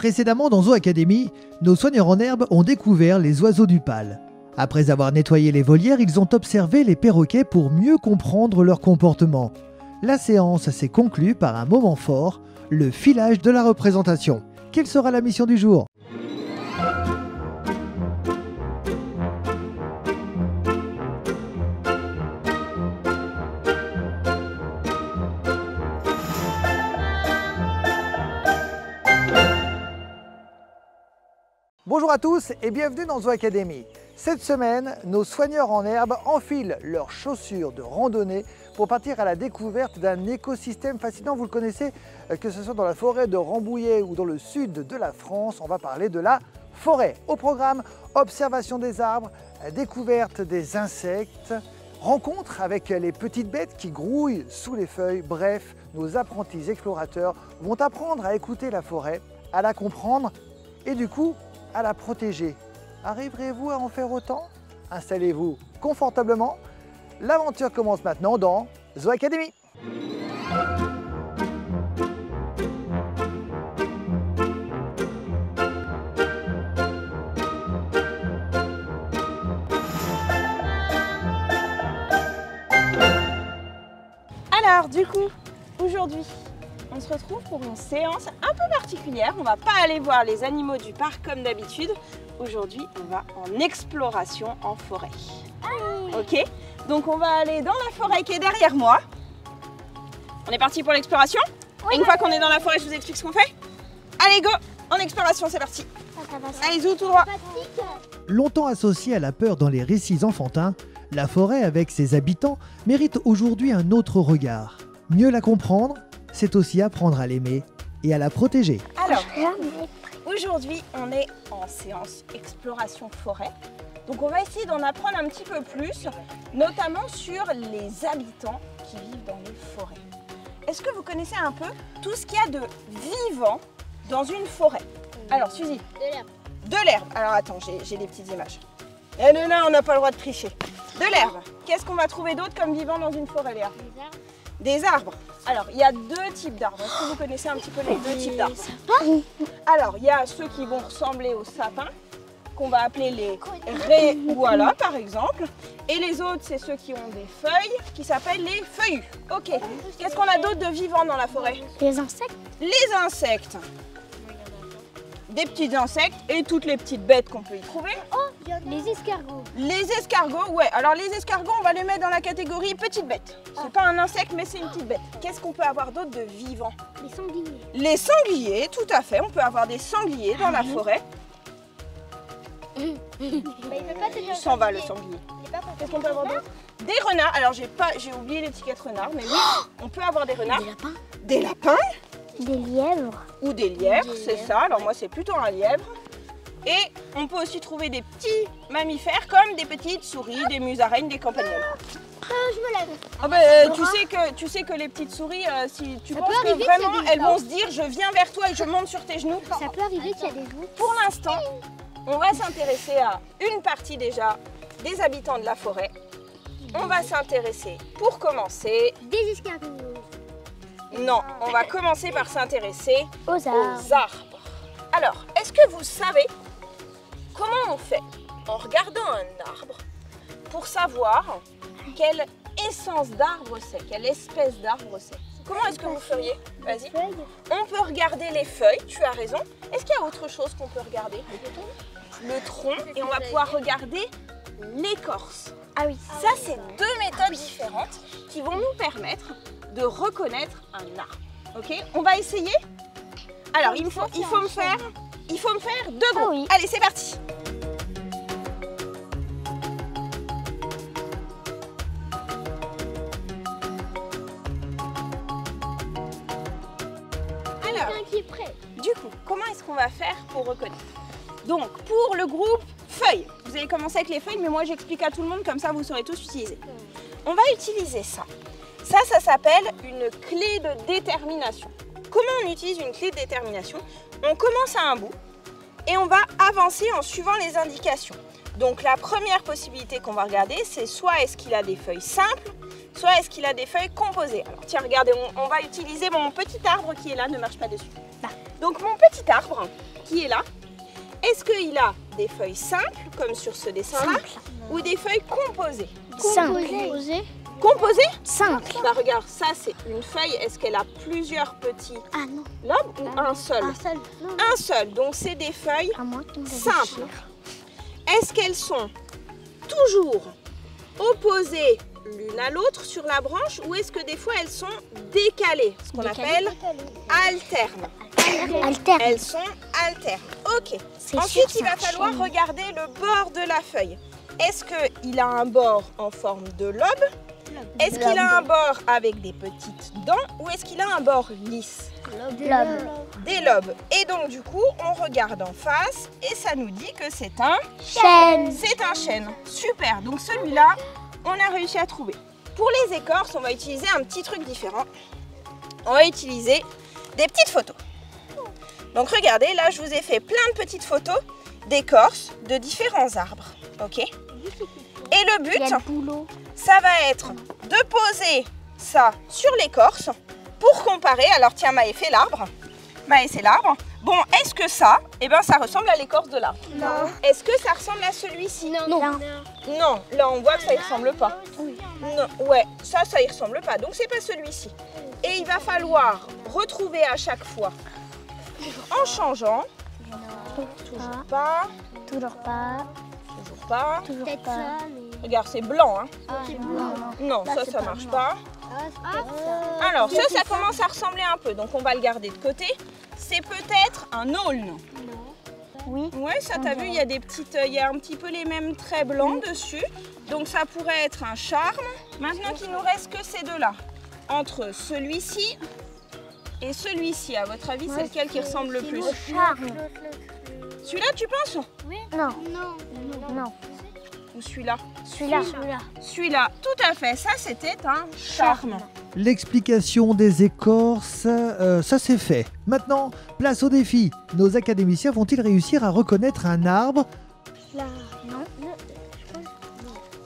Précédemment dans Zoo Academy, nos soigneurs en herbe ont découvert les oiseaux du pal. Après avoir nettoyé les volières, ils ont observé les perroquets pour mieux comprendre leur comportement. La séance s'est conclue par un moment fort, le filage de la représentation. Quelle sera la mission du jour ? Bonjour à tous et bienvenue dans Zoo Academy. Cette semaine, nos soigneurs en herbe enfilent leurs chaussures de randonnée pour partir à la découverte d'un écosystème fascinant. Vous le connaissez, que ce soit dans la forêt de Rambouillet ou dans le sud de la France, on va parler de la forêt. Au programme, observation des arbres, découverte des insectes, rencontre avec les petites bêtes qui grouillent sous les feuilles. Bref, nos apprentis explorateurs vont apprendre à écouter la forêt, à la comprendre et du coup, à la protéger. Arriverez-vous à en faire autant? Installez-vous confortablement. L'aventure commence maintenant dans Zoo Academy. Alors du coup, aujourd'hui, on se retrouve pour une séance un peu particulière. On va pas aller voir les animaux du parc comme d'habitude. Aujourd'hui, on va en exploration en forêt. Ok, donc on va aller dans la forêt qui est derrière moi. On est parti pour l'exploration. Et une fois qu'on est dans la forêt, je vous explique ce qu'on fait. Allez, go, en exploration, c'est parti. Allez, zou tout droit. Longtemps associée à la peur dans les récits enfantins, la forêt avec ses habitants mérite aujourd'hui un autre regard. Mieux la comprendre, c'est aussi apprendre à l'aimer et à la protéger. Alors, aujourd'hui, on est en séance exploration forêt. Donc on va essayer d'en apprendre un petit peu plus, notamment sur les habitants qui vivent dans les forêts. Est-ce que vous connaissez un peu tout ce qu'il y a de vivant dans une forêt? Alors, Suzy. De l'herbe. De l'herbe. Alors attends, j'ai des petites images. Et là, on n'a pas le droit de tricher. De l'herbe. Qu'est-ce qu'on va trouver d'autre comme vivant dans une forêt, Léa? Des arbres. Des arbres. Alors, il y a deux types d'arbres. Est-ce que vous connaissez un petit peu les deux types d'arbres? Alors, il y a ceux qui vont ressembler aux sapins, qu'on va appeler les raies, par exemple. Et les autres, c'est ceux qui ont des feuilles, qui s'appellent les feuillus. Ok. Qu'est-ce qu'on a d'autre de vivant dans la forêt? Les insectes. Les insectes. Des petits insectes et toutes les petites bêtes qu'on peut y trouver. Les escargots. Les escargots, ouais. Alors les escargots, on va les mettre dans la catégorie petites bêtes. C'est pas un insecte, mais c'est une petite bête. Qu'est-ce qu'on peut avoir d'autre de vivant? Les sangliers. Les sangliers, tout à fait. On peut avoir des sangliers dans la forêt. Il s'en va le sanglier. Qu'est-ce qu'on peut avoir d'autre? Des renards. Alors j'ai oublié l'étiquette renard, mais oui, on peut avoir des renards. Des lapins. Des lapins. Des lièvres. Ou des lièvres, c'est ça. Alors moi, c'est plutôt un lièvre. Et on peut aussi trouver des petits mammifères comme des petites souris, des musaraignes, des campagnols. Je me lève. Ah ben, tu sais que les petites souris, si tu penses que vraiment elles vont se dire je viens vers toi et je monte sur tes genoux. Ça peut arriver qu'il y a des loups. Pour l'instant, on va s'intéresser à une partie déjà des habitants de la forêt. On va s'intéresser, pour commencer... Des escargots. Non, on va commencer par s'intéresser Aux arbres. Alors, est-ce que vous savez comment on fait en regardant un arbre pour savoir quelle essence d'arbre c'est, quelle espèce d'arbre c'est? Comment est-ce que vous feriez? Vas-y. On peut regarder les feuilles, tu as raison. Est-ce qu'il y a autre chose qu'on peut regarder? Le tronc, et on va pouvoir regarder l'écorce. Ah oui. Ça, c'est deux méthodes différentes qui vont nous permettre de reconnaître un arbre. Ok? On va essayer? Alors, il faut me faire deux groupes. oui. Allez, c'est parti. Alors, Qui est prêt. du coup, comment est-ce qu'on va faire pour reconnaître? Donc, pour le groupe feuilles, vous allez commencer avec les feuilles, mais moi j'explique à tout le monde, comme ça vous saurez tous utiliser. On va utiliser ça. Ça s'appelle une clé de détermination. Comment on utilise une clé de détermination? On commence à un bout et on va avancer en suivant les indications. Donc la première possibilité qu'on va regarder, c'est soit est-ce qu'il a des feuilles simples, soit est-ce qu'il a des feuilles composées. Alors tiens, regardez, on va utiliser mon petit arbre qui est là, ne marche pas dessus. Donc mon petit arbre, qui est là, est-ce qu'il a des feuilles simples, comme sur ce dessin-là, ou des feuilles composées? Composé. Composées? Simple. Bah regarde, ça c'est une feuille, est-ce qu'elle a plusieurs petits Ah non. lobes ou un seul? Un seul. Non. Un seul, donc c'est des feuilles À moins qu'on simples. Est-ce qu'elles sont toujours opposées l'une à l'autre sur la branche ou est-ce que des fois elles sont décalées, ce qu'on appelle alternes? Alterne. Elles sont alternes. Ok. C'est Ensuite, sûr, il va ça falloir enchaîne. regarder le bord de la feuille. Est-ce qu'il a un bord en forme de lobe? Est-ce qu'il a un bord avec des petites dents ou est-ce qu'il a un bord lisse? Des lobes. Et donc du coup, on regarde en face et ça nous dit que c'est un Chêne. C'est un chêne. Super. Donc celui-là, on a réussi à trouver. Pour les écorces, on va utiliser un petit truc différent. On va utiliser des petites photos. Donc regardez, là je vous ai fait plein de petites photos d'écorces de différents arbres. Ok. Et le Il y a but, le boulot. ça va être de poser ça sur l'écorce pour comparer. Alors tiens, Maë fait l'arbre. Maë, c'est l'arbre. Bon, est-ce que ça, eh ben, ça ressemble à l'écorce de l'arbre? Non. Est-ce que ça ressemble à celui-ci? Non. Non, là on voit que ça y ressemble pas. Non, ouais, ça y ressemble pas. Donc c'est pas celui-ci. Et il va falloir retrouver à chaque fois en changeant. Toujours pas. Toujours pas. Toujours pas. Toujours Peut-être pas. ça, mais... Regarde, c'est blanc, hein. Non. Non, Là, c'est ça pas marche blanc. pas. Alors ça commence à ressembler un peu. Donc on va le garder de côté. C'est peut-être un aulne. Oui. Ouais, ça t'as vu, il y a des petites, il y a un petit peu les mêmes traits blancs dessus. Donc ça pourrait être un charme. Maintenant qu'il nous reste que ces deux-là, entre celui-ci et celui-ci, à votre avis, c'est lequel qui ressemble le plus? Charme. Celui-là, tu penses? Non. Non. Non. Ou celui-là? Celui-là. Celui-là, tout à fait. Ça, c'était un charme. L'explication des écorces, ça c'est fait. Maintenant, place au défi. Nos académiciens vont-ils réussir à reconnaître un arbre? Là. Non.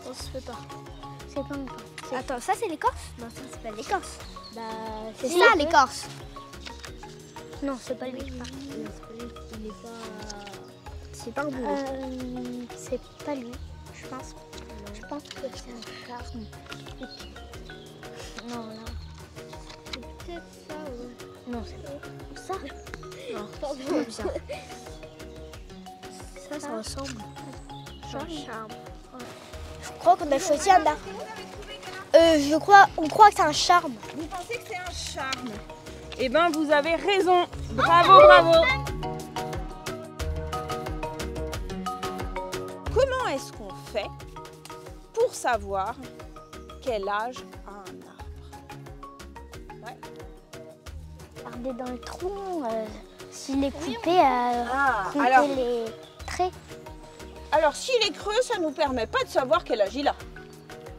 On se fait pas. C'est pas encore. Attends, ça c'est l'écorce? Non, ça c'est pas l'écorce. Bah, c'est Si. ça l'écorce. Non, c'est pas lui. Il est pas... C'est pas un boulot. C'est pas lui, je pense. Je pense que c'est un charme. Non, là. C'est peut-être ça, ouais. Non, c'est pas ça. Non, Pas comme ça. Ça ressemble. Charme. Je crois qu'on a choisi un arbre. On croit que c'est un charme. Vous pensez que c'est un charme? Eh bien, vous avez raison. Bravo, bravo. Comment est-ce qu'on fait pour savoir quel âge a un arbre? Regardez dans le tronc. S'il est coupé, compter alors, les traits. alors, s'il est creux, ça ne nous permet pas de savoir quel âge il a.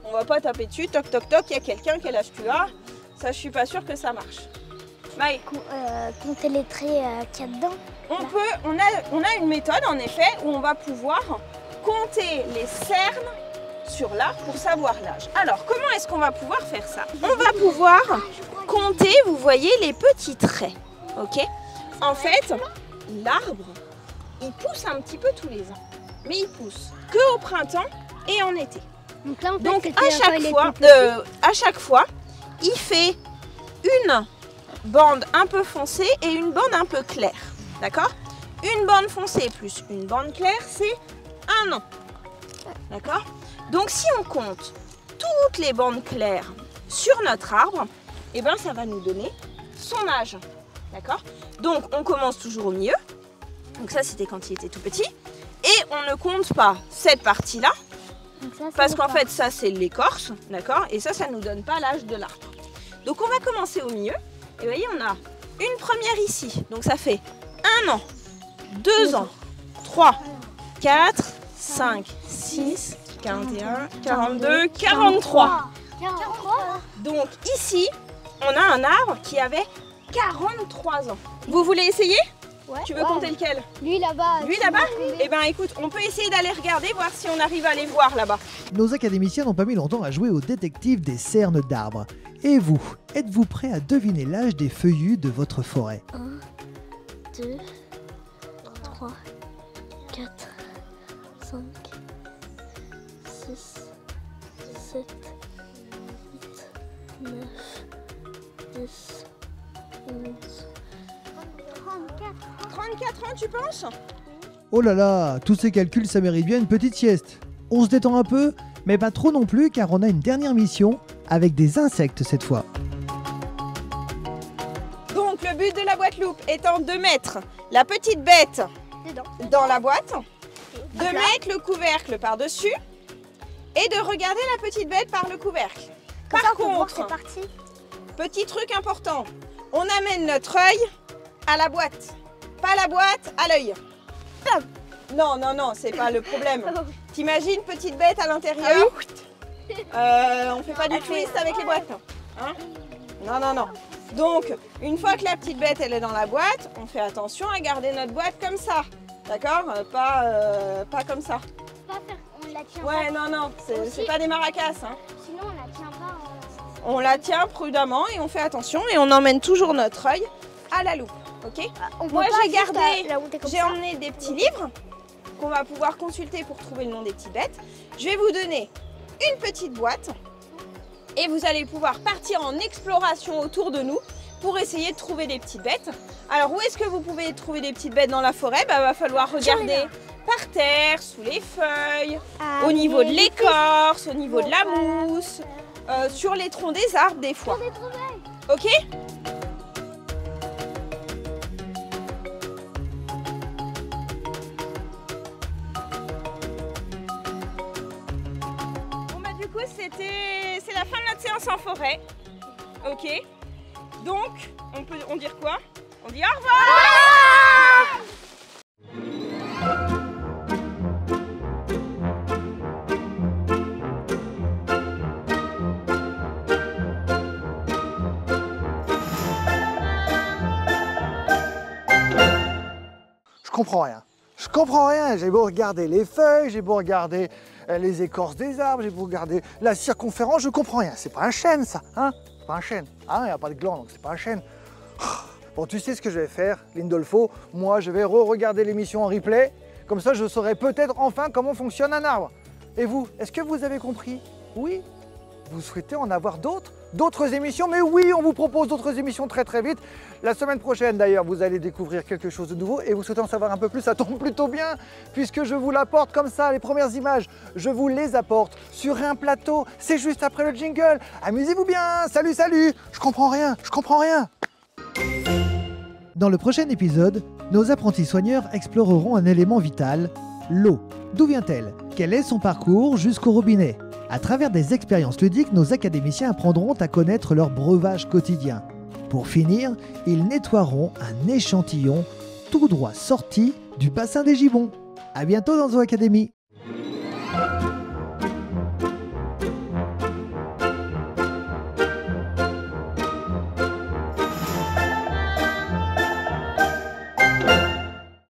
On va pas taper dessus, toc toc toc, il y a quelqu'un, quel âge tu as? Ça, je suis pas sûre que ça marche. Maë, Compter les traits qu'il y a dedans. on a une méthode en effet où on va pouvoir compter les cernes sur l'arbre pour savoir l'âge. Alors, comment est-ce qu'on va pouvoir faire ça? On va pouvoir compter, vous voyez, les petits traits. Ok? En fait, l'arbre, il pousse un petit peu tous les ans. Mais il pousse que au printemps et en été. Donc là, en fait, Donc c'était à chaque fois, il fait une bande un peu foncée et une bande un peu claire. D'accord? Une bande foncée plus une bande claire, c'est 1 an. D'accord? Donc si on compte toutes les bandes claires sur notre arbre, eh ben, ça va nous donner son âge. D'accord? Donc on commence toujours au milieu. Donc ça, c'était quand il était tout petit. Et on ne compte pas cette partie-là. Donc ça, c'est Parce qu'en l'écorce. fait, ça, c'est l'écorce, d'accord? Et ça ne nous donne pas l'âge de l'arbre. Donc, on va commencer au milieu. Et vous voyez, on a une première ici. Donc, ça fait 1 an, 2 ans, 3, 4, 5, 6, 41, 42, 43. 43. Donc, ici, on a un arbre qui avait 43 ans. Vous voulez essayer? Ouais. Tu veux compter lequel? Lui là-bas. Lui là-bas? Eh bien, écoute, on peut essayer d'aller regarder, voir si on arrive à les voir là-bas. Nos académiciens n'ont pas mis longtemps à jouer au détective des cernes d'arbres. Et vous, êtes-vous prêts à deviner l'âge des feuillus de votre forêt? 2, 3, 4, 5, 6, 7, 8, 9, 10, 11, 34. 34 ans, tu penses? Oh là là, tous ces calculs, ça mérite bien une petite sieste. On se détend un peu, mais pas trop non plus, car on a une dernière mission, avec des insectes cette fois. Donc le but de la boîte loupe étant de mettre la petite bête dans la boîte, de mettre le couvercle par-dessus et de regarder la petite bête par le couvercle. Par contre, c'est parti. petit truc important, on amène notre œil à la boîte, pas la boîte à l'œil. Non, non, non, c'est pas le problème. T'imagines petite bête à l'intérieur? On fait pas du twist avec les boîtes. Hein? Non, non, non. Donc, une fois que la petite bête elle est dans la boîte, on fait attention à garder notre boîte comme ça. D'accord? Pas comme ça. On la tient Ouais, non, non, c'est pas des maracas. Hein. Sinon, on la tient pas. On la tient prudemment et on fait attention et on emmène toujours notre œil à la loupe. Ok? Moi, j'ai emmené des petits livres qu'on va pouvoir consulter pour trouver le nom des petites bêtes. Je vais vous donner une petite boîte et vous allez pouvoir partir en exploration autour de nous pour essayer de trouver des petites bêtes. Alors, où est-ce que vous pouvez trouver des petites bêtes dans la forêt? Bah, va falloir regarder par terre, sous les feuilles, au niveau de l'écorce, au niveau de la mousse, sur les troncs des arbres des fois. Ok? C'est la fin de notre séance en forêt. Ok. Donc, on dit quoi? On dit au revoir. Je comprends rien. Je comprends rien. J'ai beau regarder les feuilles, j'ai beau regarder les écorces des arbres, j'ai beau regarder la circonférence, je comprends rien. C'est pas un chêne, ça, hein? C'est pas un chêne. Ah, il n'y a pas de gland, donc c'est pas un chêne. Bon, tu sais ce que je vais faire, Lindolfo. Moi, je vais re-regarder l'émission en replay. Comme ça, je saurai peut-être enfin comment fonctionne un arbre. Et vous, est-ce que vous avez compris? Oui? Vous souhaitez en avoir d'autres émissions? Mais oui, on vous propose d'autres émissions très très vite. La semaine prochaine d'ailleurs, vous allez découvrir quelque chose de nouveau et vous souhaitez en savoir un peu plus, ça tombe plutôt bien puisque je vous l'apporte comme ça, les premières images, je vous les apporte sur un plateau. C'est juste après le jingle. Amusez-vous bien, salut, salut. Je comprends rien. Dans le prochain épisode, nos apprentis soigneurs exploreront un élément vital, l'eau. D'où vient-elle? Quel est son parcours jusqu'au robinet? À travers des expériences ludiques, nos académiciens apprendront à connaître leur breuvage quotidien. Pour finir, ils nettoieront un échantillon tout droit sorti du bassin des Gibbons. À bientôt dans Zoo Academy.